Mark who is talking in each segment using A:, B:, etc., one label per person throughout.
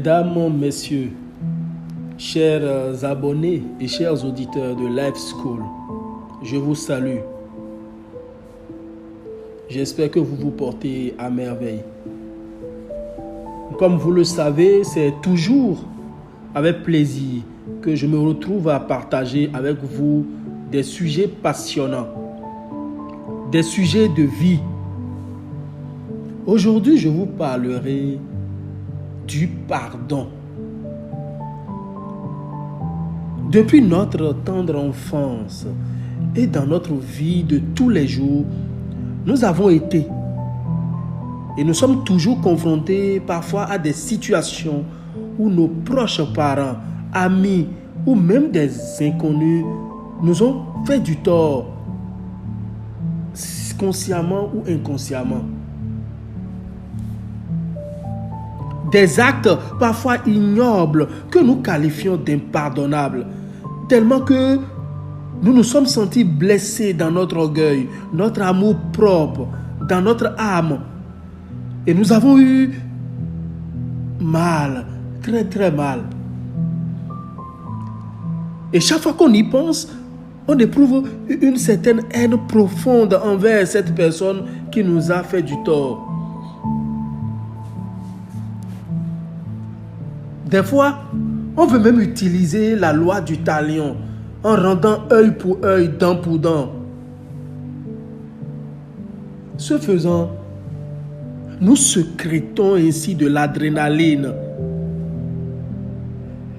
A: Mesdames, Messieurs, chers abonnés et chers auditeurs de Life School, je vous salue. J'espère que vous vous portez à merveille. Comme vous le savez, c'est toujours avec plaisir que je me retrouve à partager avec vous des sujets passionnants, des sujets de vie. Aujourd'hui, je vous parlerai du pardon. Depuis notre tendre enfance et dans notre vie de tous les jours, nous avons été et nous sommes toujours confrontés parfois à des situations où nos proches parents, amis ou même des inconnus nous ont fait du tort, consciemment ou inconsciemment. Des actes parfois ignobles que nous qualifions d'impardonnables, tellement que nous nous sommes sentis blessés dans notre orgueil, notre amour propre, dans notre âme. Et nous avons eu mal, très très mal. Et chaque fois qu'on y pense, on éprouve une certaine haine profonde envers cette personne qui nous a fait du tort. Des fois, on veut même utiliser la loi du talion en rendant œil pour œil, dent pour dent. Ce faisant, nous sécrétons ainsi de l'adrénaline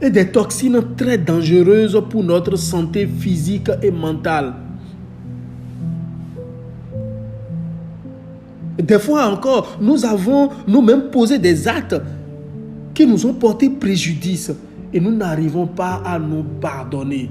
A: et des toxines très dangereuses pour notre santé physique et mentale. Des fois encore, nous avons nous-mêmes posé des actes qui nous ont porté préjudice et nous n'arrivons pas à nous pardonner.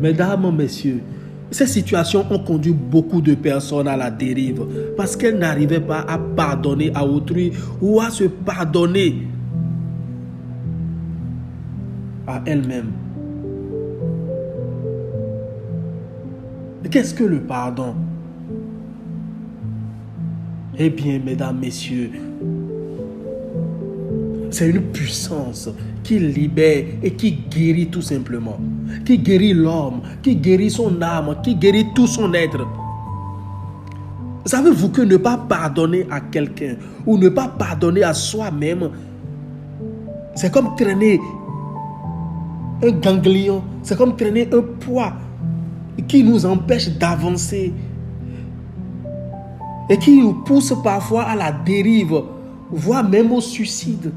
A: Mesdames, Messieurs, ces situations ont conduit beaucoup de personnes à la dérive parce qu'elles n'arrivaient pas à pardonner à autrui ou à se pardonner à elles-mêmes. Qu'est-ce que le pardon? Eh bien, mesdames, messieurs, c'est une puissance qui libère et qui guérit tout simplement. Qui guérit l'homme, qui guérit son âme, qui guérit tout son être. Savez-vous que ne pas pardonner à quelqu'un ou ne pas pardonner à soi-même, c'est comme traîner un ganglion, c'est comme traîner un poids qui nous empêche d'avancer et qui nous pousse parfois à la dérive, voire même au suicide.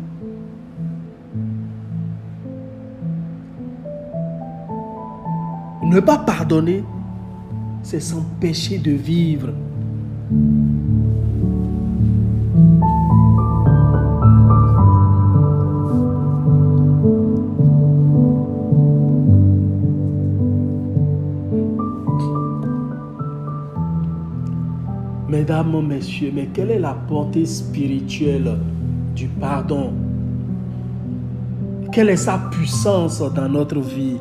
A: Ne pas pardonner, c'est s'empêcher de vivre. Mesdames, messieurs, mais quelle est la portée spirituelle du pardon? Quelle est sa puissance dans notre vie?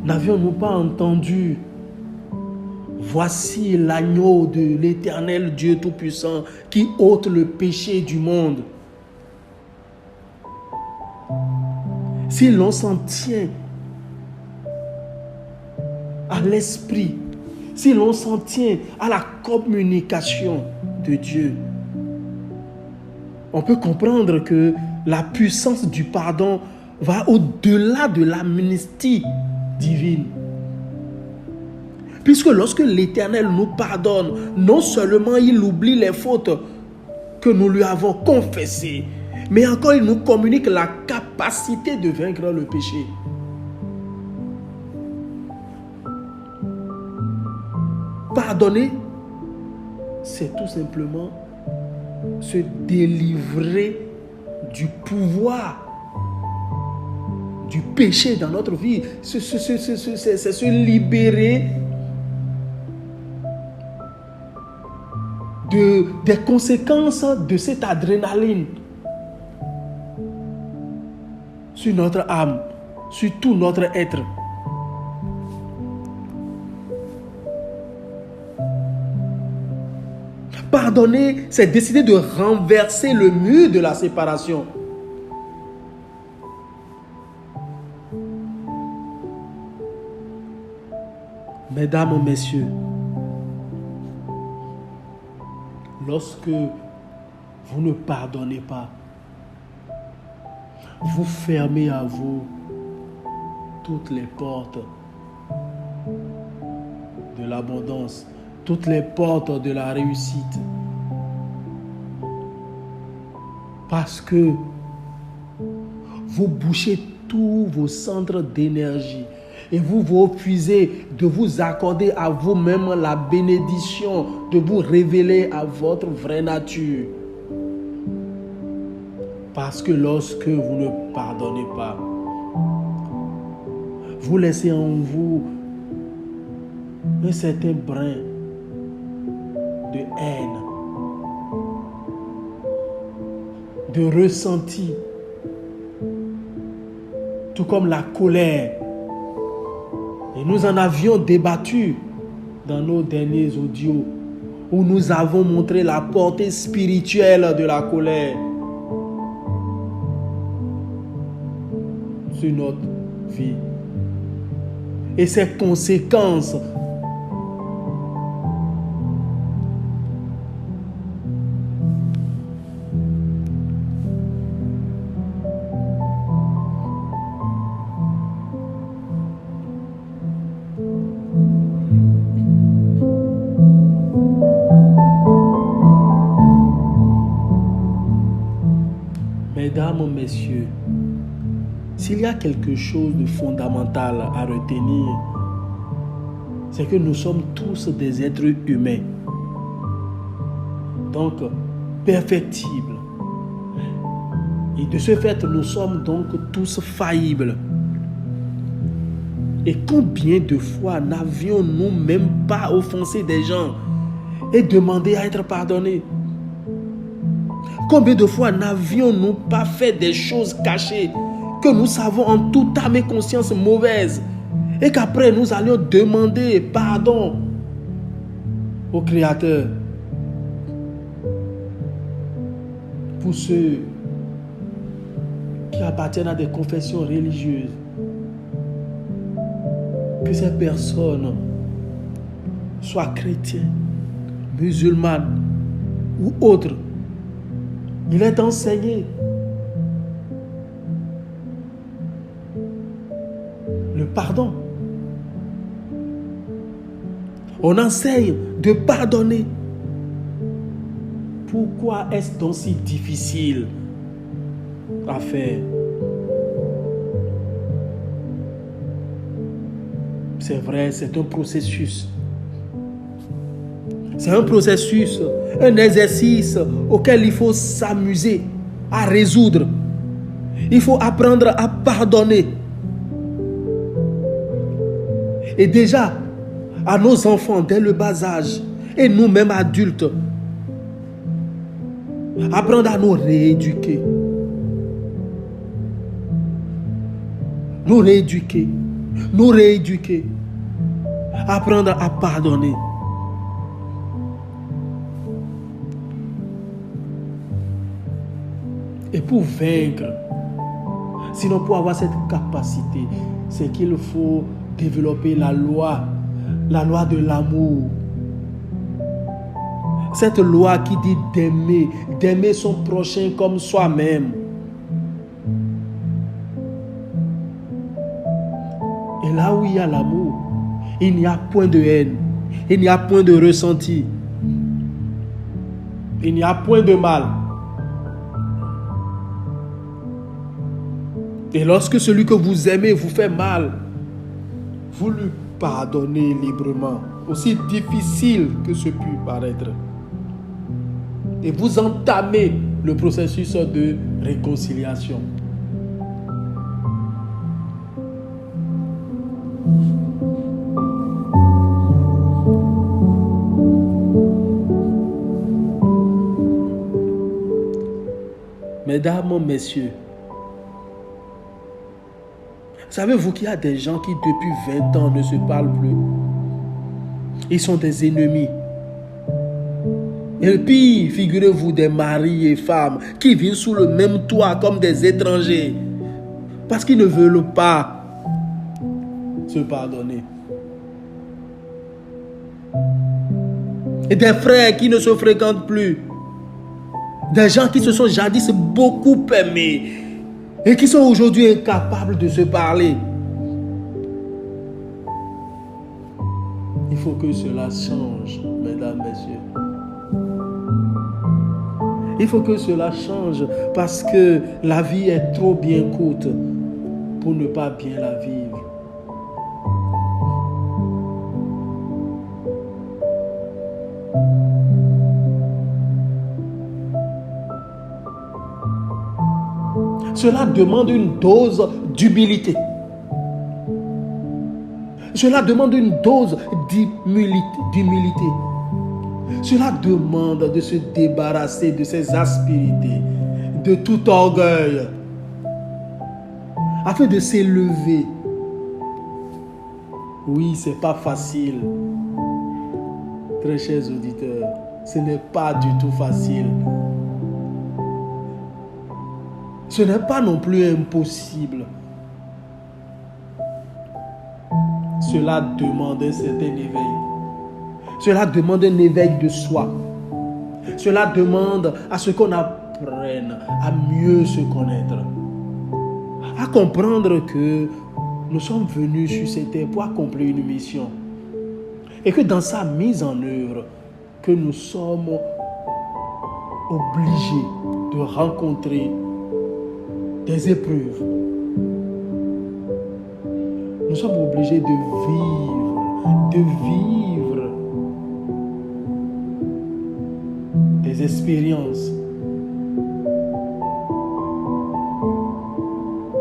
A: N'avions-nous pas entendu? Voici l'agneau de l'Éternel Dieu Tout-Puissant qui ôte le péché du monde. Si l'on s'en tient à l'esprit, si l'on s'en tient à la communication de Dieu, on peut comprendre que la puissance du pardon va au-delà de l'amnistie divine. Puisque lorsque l'Éternel nous pardonne, non seulement il oublie les fautes que nous lui avons confessées, mais encore il nous communique la capacité de vaincre le péché. Pardonner, c'est tout simplement se délivrer du pouvoir du péché dans notre vie. C'est se libérer des conséquences de cette adrénaline. sur notre âme, sur tout notre être. Pardonner, c'est décider de renverser le mur de la séparation. Mesdames, messieurs, lorsque vous ne pardonnez pas, vous fermez à vous toutes les portes de l'abondance, toutes les portes de la réussite. Parce que vous bouchez tous vos centres d'énergie et vous refusez de vous accorder à vous-même la bénédiction de vous révéler à votre vraie nature. Parce que lorsque vous ne pardonnez pas, vous laissez en vous un certain brin de haine, de ressenti, tout comme la colère. Et nous en avions débattu dans nos derniers audios où nous avons montré la portée spirituelle de la colère sur notre vie et ses conséquences. Mesdames, messieurs, s'il y a quelque chose de fondamental à retenir, c'est que nous sommes tous des êtres humains, donc perfectibles. Et de ce fait, nous sommes donc tous faillibles. Et combien de fois n'avions-nous même pas offensé des gens et demandé à être pardonnés? Combien de fois n'avions-nous pas fait des choses cachées que nous savons en toute âme et conscience mauvaises et qu'après nous allions demander pardon au Créateur? Pour ceux qui appartiennent à des confessions religieuses, que ces personnes soient chrétiennes, musulmanes ou autres, il est enseigné le pardon. On enseigne de pardonner. Pourquoi est-ce donc si difficile à faire? C'est vrai, c'est un processus. C'est un processus, un exercice auquel il faut s'amuser à résoudre. Il faut apprendre à pardonner. Et déjà, à nos enfants dès le bas âge, et nous-mêmes adultes, apprendre à nous rééduquer. Nous rééduquer. Nous rééduquer. Apprendre à pardonner. Et pour vaincre, sinon pour avoir cette capacité, c'est qu'il faut développer la loi de l'amour. Cette loi qui dit d'aimer son prochain comme soi-même. Et là où il y a l'amour, il n'y a point de haine, il n'y a point de ressenti, il n'y a point de mal. Et lorsque celui que vous aimez vous fait mal, vous lui pardonnez librement, aussi difficile que ce puisse paraître. Et vous entamez le processus de réconciliation. Mesdames, messieurs, Savez-vous qu'il y a des gens qui depuis 20 ans ne se parlent plus? Ils sont des ennemis. Et puis, figurez-vous des maris et femmes qui vivent sous le même toit comme des étrangers. Parce qu'ils ne veulent pas se pardonner. Et des frères qui ne se fréquentent plus. Des gens qui se sont jadis beaucoup aimés et qui sont aujourd'hui incapables de se parler. Il faut que cela change, mesdames, messieurs. Il faut que cela change parce que la vie est trop bien courte pour ne pas bien la vivre. Cela demande une dose d'humilité. Cela demande une dose d'humilité. Cela demande de se débarrasser de ses aspérités, de tout orgueil, afin de s'élever. Oui, c'est pas facile. Très chers auditeurs, ce n'est pas du tout facile. Ce n'est pas non plus impossible. Cela demande un certain éveil. Cela demande un éveil de soi. Cela demande à ce qu'on apprenne à mieux se connaître. À comprendre que nous sommes venus sur cette terre pour accomplir une mission. Et que dans sa mise en œuvre, que nous sommes obligés de rencontrer des épreuves. Nous sommes obligés de vivre des expériences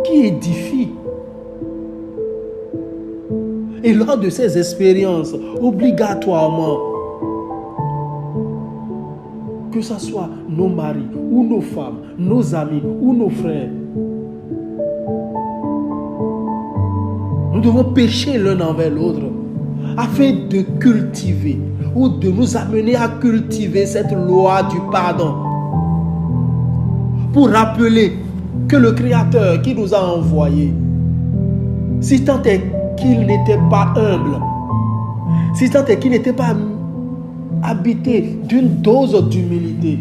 A: qui édifient. Et lors de ces expériences, obligatoirement, que ce soit nos maris ou nos femmes, nos amis ou nos frères, nous devons pécher l'un envers l'autre afin de cultiver ou de nous amener à cultiver cette loi du pardon. Pour rappeler que le Créateur qui nous a envoyés, si tant est qu'il n'était pas humble, si tant est qu'il n'était pas habité d'une dose d'humilité,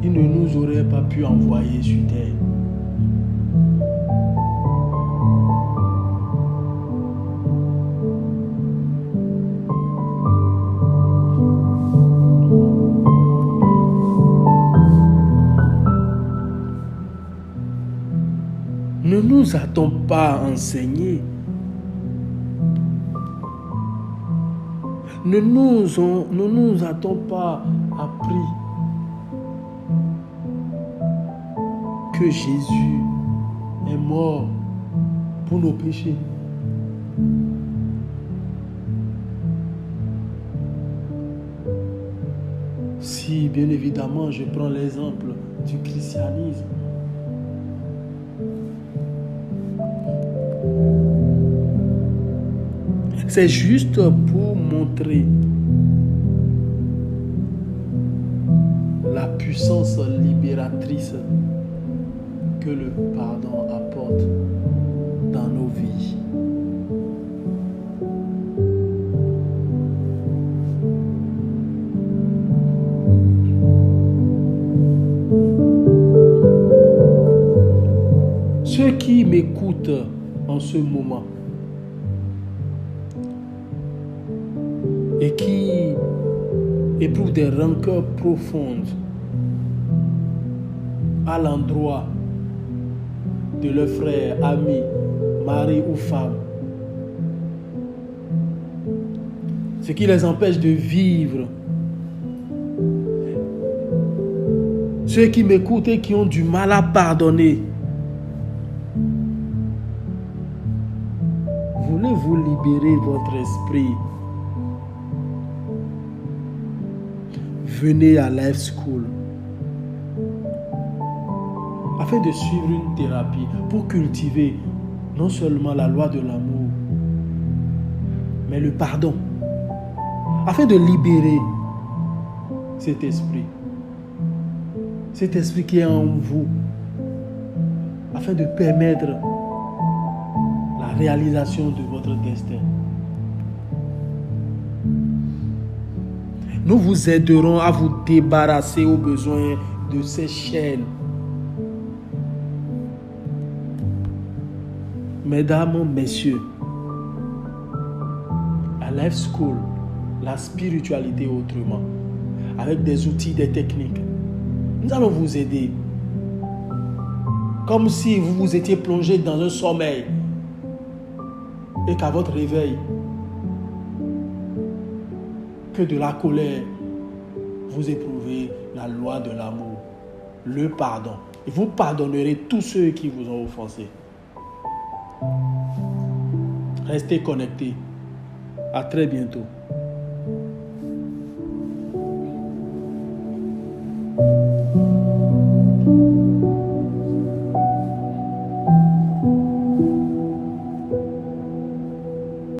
A: il ne nous aurait pas pu envoyer sur terre. Ne nous a-t-on pas enseigné? Ne nous a-t-on pas appris que Jésus est mort pour nos péchés? Si, bien évidemment, je prends l'exemple du christianisme, c'est juste pour montrer la puissance libératrice que le pardon apporte dans nos vies. Ceux qui m'écoutent en ce moment et qui éprouvent des rancœurs profondes à l'endroit de leurs frères, amis, mari ou femme, ce qui les empêche de vivre. Ceux qui m'écoutent et qui ont du mal à pardonner, voulez-vous libérer votre esprit? Venez à Life School. afin de suivre une thérapie pour cultiver non seulement la loi de l'amour, mais le pardon, afin de libérer cet esprit qui est en vous, afin de permettre la réalisation de votre destin. Nous vous aiderons à vous débarrasser au besoin de ces chaînes. Mesdames, messieurs, à Life School, la spiritualité autrement, avec des outils, des techniques, nous allons vous aider. Comme si vous vous étiez plongé dans un sommeil et qu'à votre réveil, que de la colère, vous éprouvez la loi de l'amour, le pardon. Et vous pardonnerez tous ceux qui vous ont offensé. Restez connectés. À très bientôt.